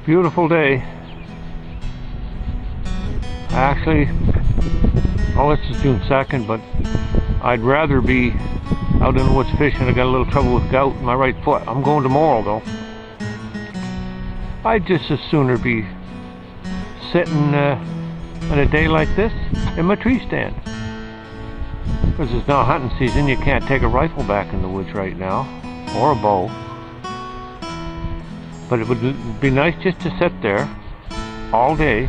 Beautiful day. Actually, this is June 2nd, but I'd rather be out in the woods fishing. I got a little trouble with gout in my right foot. I'm going tomorrow though. I'd just as sooner be sitting on a day like this in my tree stand. Because it's not hunting season, you can't take a rifle back in the woods right now, or a bow. But it would be nice just to sit there all day,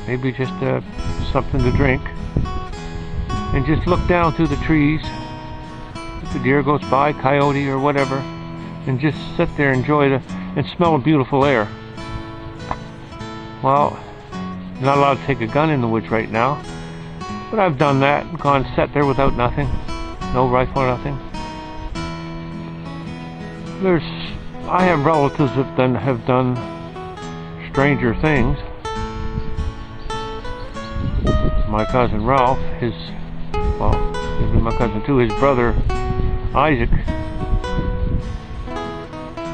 maybe just something to drink, and just look down through the trees. If the deer goes by, coyote or whatever, and just sit there, enjoy and smell the beautiful air. Well, I'm not allowed to take a gun in the woods right now, but I've done that, gone sat there without nothing, no rifle, nothing. I have relatives that have done stranger things. My cousin Ralph, he's my cousin too, his brother Isaac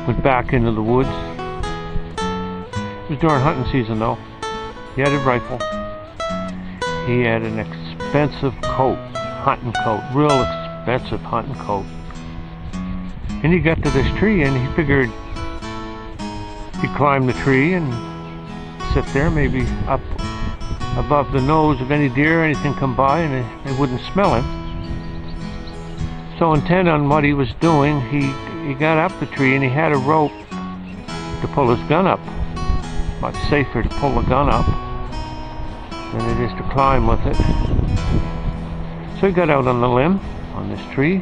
went back into the woods. It was during hunting season though. He had a rifle. He had an expensive coat, hunting coat, real expensive hunting coat. And he got to this tree and he figured he'd climb the tree and sit there, maybe up above the nose of any deer or anything come by, and they wouldn't smell him. So intent on what he was doing, he got up the tree and he had a rope to pull his gun up. Much safer to pull the gun up than it is to climb with it. So he got out on the limb on this tree,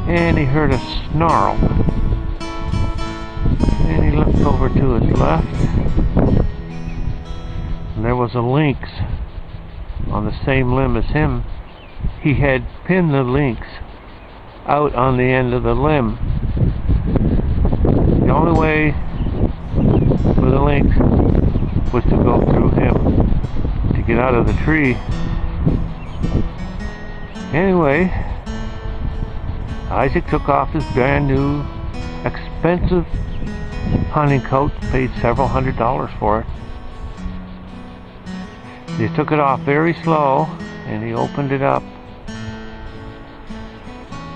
and he heard a snarl, and he looked over to his left, and there was a lynx on the same limb as him. He had pinned the lynx out on the end of the limb. The only way for the lynx was to go through him to get out of the tree. Anyway, Isaac took off his brand new expensive hunting coat, paid several $100s for it. He took it off very slow and he opened it up.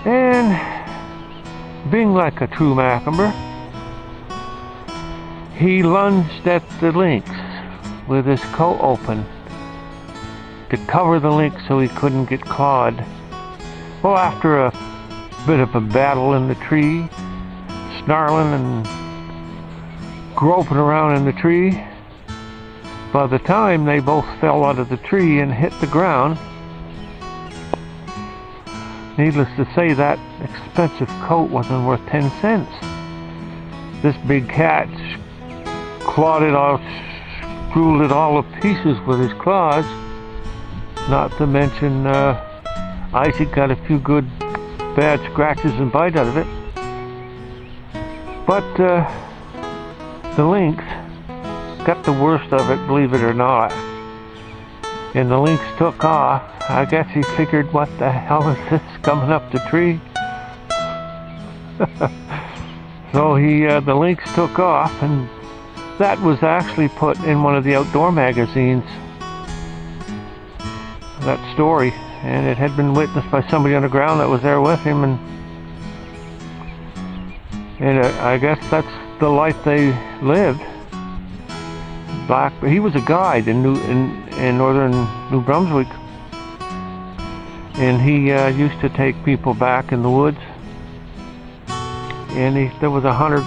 And being like a true Macumber, he lunged at the lynx with his coat open to cover the lynx so he couldn't get clawed. Well, after a bit of a battle in the tree, snarling and groping around in the tree, by the time they both fell out of the tree and hit the ground, needless to say, that expensive coat wasn't worth 10 cents. This big cat clawed it all, screwed it all to pieces with his claws. Not to mention Isaac got a few good bad scratches and bite out of it. But the lynx got the worst of it, believe it or not. And the lynx took off. I guess he figured, what the hell is this coming up the tree? So the lynx took off, and that was actually put in one of the outdoor magazines, that story, and it had been witnessed by somebody on the ground that was there with him, and I guess that's the life they lived. He was a guide in northern New Brunswick, and he used to take people back in the woods. And there was a hunter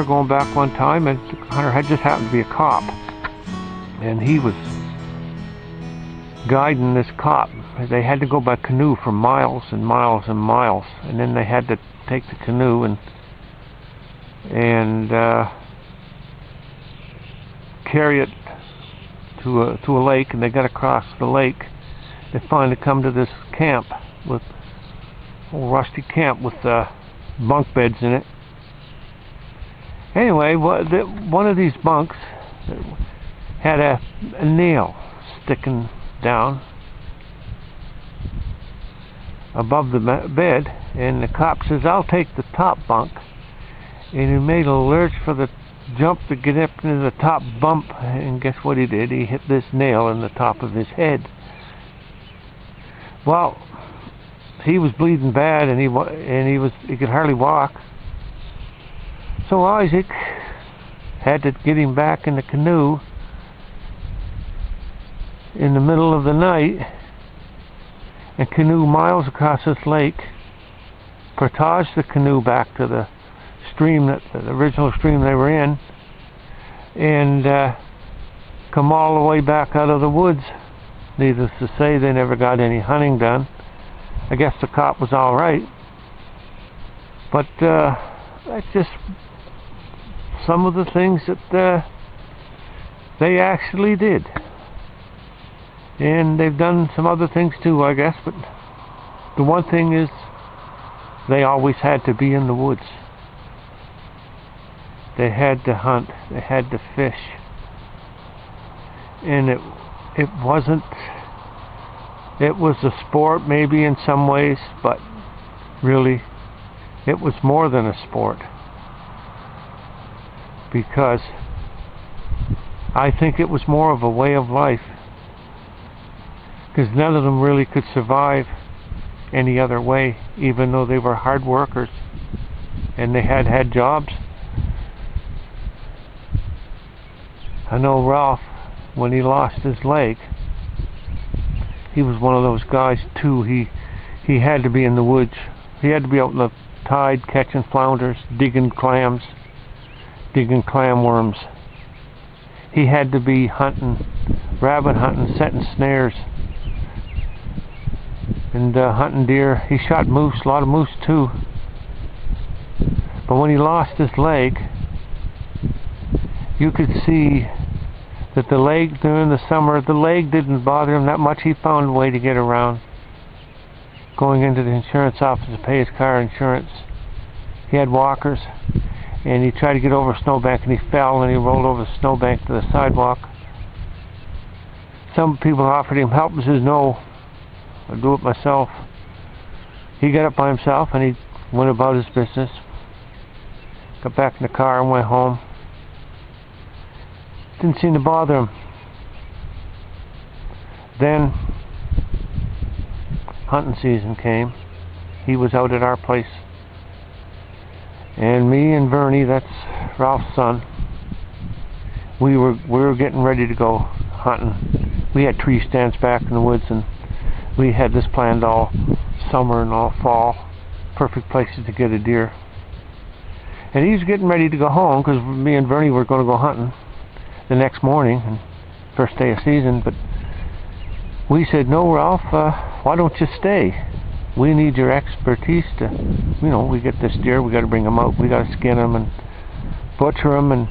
going back one time, and the hunter had just happened to be a cop, and he was guiding this cop. They had to go by canoe for miles and miles and miles, and then they had to take the canoe and carry it to a lake, and they got across the lake. They finally come to this camp, with old rusty camp with bunk beds in it. Anyway, one of these bunks had a nail sticking down above the bed, and the cop says, "I'll take the top bunk." and he made a lurch for the jump to get up into the top bump, and guess what he did? He hit this nail in the top of his head. Well, he was bleeding bad, and he could hardly walk. So Isaac had to get him back in the canoe in the middle of the night and canoe miles across this lake, portage the canoe back to the stream, the original stream they were in, and come all the way back out of the woods. Needless to say, they never got any hunting done. I guess the cop was all right, but that's just some of the things that they actually did. And they've done some other things too, I guess, but the one thing is they always had to be in the woods. They had to hunt, they had to fish, and it was a sport maybe in some ways, but really it was more than a sport, because I think it was more of a way of life, because none of them really could survive any other way, even though they were hard workers and they had jobs. I know Ralph, when he lost his leg, he was one of those guys too. He had to be in the woods. He had to be out in the tide catching flounders, digging clams, digging clamworms. He had to be hunting, rabbit hunting, setting snares, and hunting deer. He shot moose, a lot of moose too. But when he lost his leg, you could see that the leg, during the summer, the leg didn't bother him that much. He found a way to get around, going into the insurance office to pay his car insurance. He had walkers, and he tried to get over a snowbank, and he fell, and he rolled over the snowbank to the sidewalk. Some people offered him help. He says, "No, I'll do it myself." He got up by himself, and he went about his business, got back in the car and went home. Didn't seem to bother him. Then hunting season came. He was out at our place, and me and Bernie, that's Ralph's son, we were getting ready to go hunting. We had tree stands back in the woods, and we had this planned all summer and all fall, perfect places to get a deer. And he was getting ready to go home, because me and Bernie were going to go hunting the next morning, and first day of season. But we said, "No, Ralph, why don't you stay? We need your expertise to, we get this deer, we got to bring him out, we got to skin him and butcher him, and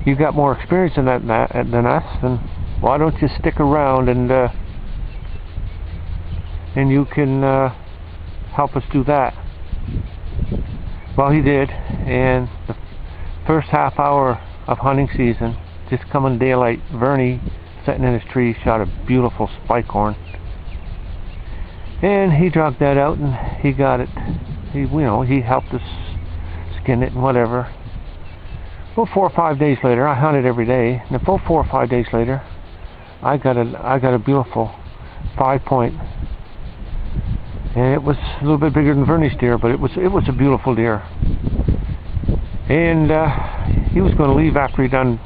you've got more experience in that than us, and why don't you stick around and you can help us do that." Well, he did, and the first half hour of hunting season, just coming daylight, Vernie, sitting in his tree, shot a beautiful spike-horn. And he dragged that out, and he got it. He helped us skin it and whatever. Well, 4 or 5 days later, I hunted every day. And about 4 or 5 days later, I got a beautiful 5-point, and it was a little bit bigger than Vernie's deer, but it was a beautiful deer. And he was going to leave after he done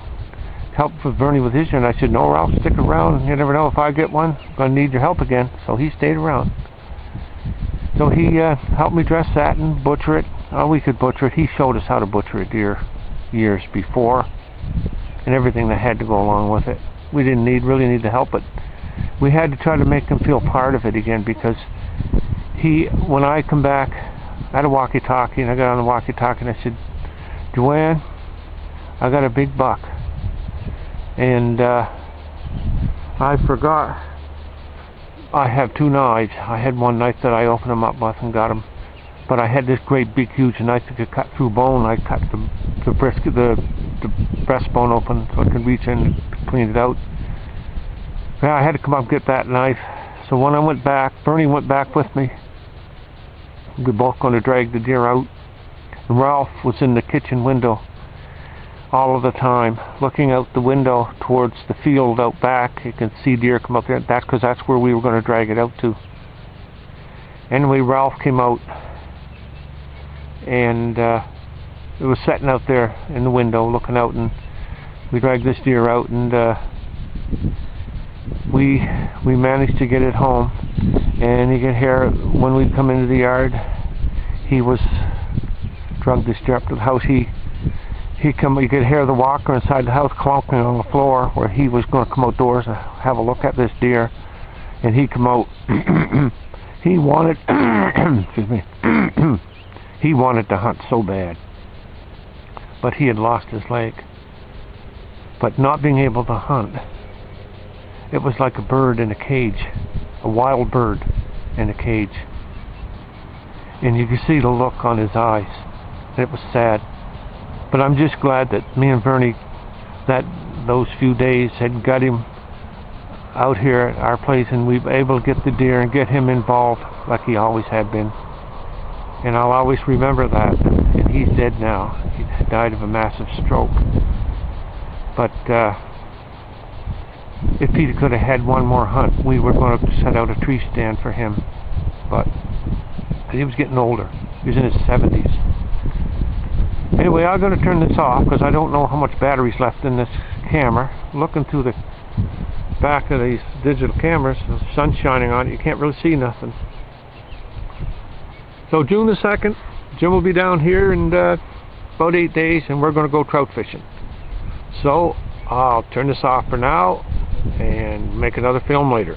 help with Bernie with his, and I said, "No, Ralph, stick around. You never know, if I get one, I'm going to need your help again." So he stayed around. So he helped me dress that and butcher it. We could butcher it. He showed us how to butcher a deer years before, and everything that had to go along with it. We didn't really need the help, but we had to try to make him feel part of it again, because when I come back, I had a walkie-talkie, and I got on the walkie-talkie, and I said, "Joanne, I got a big buck. And I forgot I have 2 knives. I had one knife that I opened them up with and got them, but I had this great big huge knife that could cut through bone. I cut the brisket, the breastbone open, so I could reach in and clean it out. Yeah, I had to come up and get that knife. So when I went back, Bernie went back with me. We were both going to drag the deer out, And Ralph was in the kitchen window all of the time, looking out the window towards the field out back. You can see deer come up there. That's because that's where we were going to drag it out to. Anyway, Ralph came out, and it was sitting out there in the window looking out, and we dragged this deer out, and we managed to get it home. And you could hear when we come into the yard, he was drug this deer up to the house. You could hear the walker inside the house clonking on the floor, where he was going to come outdoors and have a look at this deer. And he come out. He wanted, excuse me, he wanted to hunt so bad, but he had lost his leg. But not being able to hunt, it was like a bird in a cage, a wild bird in a cage. And you could see the look on his eyes, and it was sad. But I'm just glad that me and Bernie, that those few days, had got him out here at our place, and we were able to get the deer and get him involved like he always had been. And I'll always remember that. And he's dead now. He died of a massive stroke. But if he could have had one more hunt, we were going to set out a tree stand for him. But he was getting older. He was in his 70s. Anyway, I'm going to turn this off because I don't know how much battery's left in this camera. Looking through the back of these digital cameras, the sun's shining on it, you can't really see nothing. So June the 2nd, Jim will be down here in about 8 days, and we're going to go trout fishing. So I'll turn this off for now and make another film later.